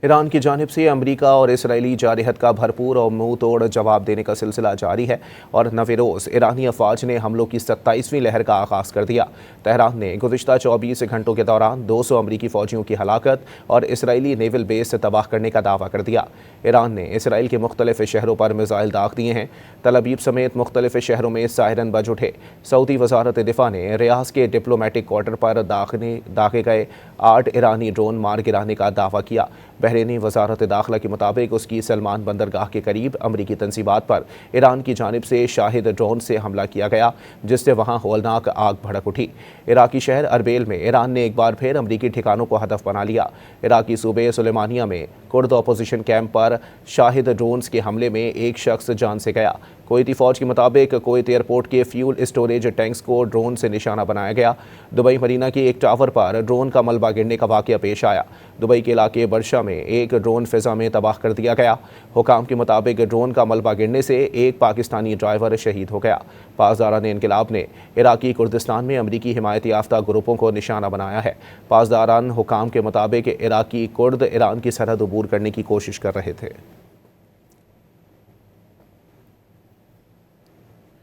Iran की जानिब से अमरीका और इसराइली जारहत का भरपूर और मुंह तोड़ जवाब देने का सिलसिला जारी है और नवे रोज़ ईरानी अफवाज ने हमलों की 27वीं लहर का आगाज़ कर दिया। तेहरान ने गुज़िश्ता 24 घंटों के दौरान 200 अमरीकी फ़ौजियों की हलाकत और इसराइली नेवल बेस तबाह करने का दावा कर दिया। ईरान ने इसराइल के मुख्तलिफ शहरों पर मिसाइल दाग दिए हैं। तल अवीव समेत मुख्तलिफ शहरों में सायरन बज उठे। सऊदी वजारत दिफा ने रियाज के डिप्लोमेटिक क्वार्टर पर दागे गए 8 ईरानी ड्रोन मार गिराने का दावा किया। बहरीनी वजारत दाखिला के मुताबिक उसकी सलमान बंदरगाह के करीब अमरीकी तंजीबात पर ईरान की जानिब से शाहिद ड्रोन से हमला किया गया, जिससे वहाँ होलनाक आग भड़क उठी। इराकी शहर अरबेल में ईरान ने एक बार फिर अमरीकी ठिकानों को हदफ बना लिया। इराकी सूबे सुलेमानिया में कुर्द अपोजिशन कैंप पर शाहिद ड्रोन्स के हमले में एक शख्स जान से गया। कुवैती फ़ौज के मुताबिक कुवैत एयरपोर्ट के फ्यूल स्टोरेज टैंक्स को ड्रोन से निशाना बनाया गया। दुबई मरीना के एक टावर पर ड्रोन का मलबा गिरने का वाक़या पेश आया। दुबई के इलाके बर्शा में एक ड्रोन फ़िज़ा में तबाह कर दिया गया। हुकाम के मुताबिक ड्रोन का मलबा गिरने से एक पाकिस्तानी ड्राइवर शहीद हो गया। पासदारान इनकलाब ने इराकी कुर्दिस्तान में अमरीकी हिमायत याफ्ता ग्रुपों को निशाना बनाया है। पासदारान हुकाम के मुताबिक इराकी कुर्द ईरान की सरहद अबूर करने की कोशिश कर रहे थे।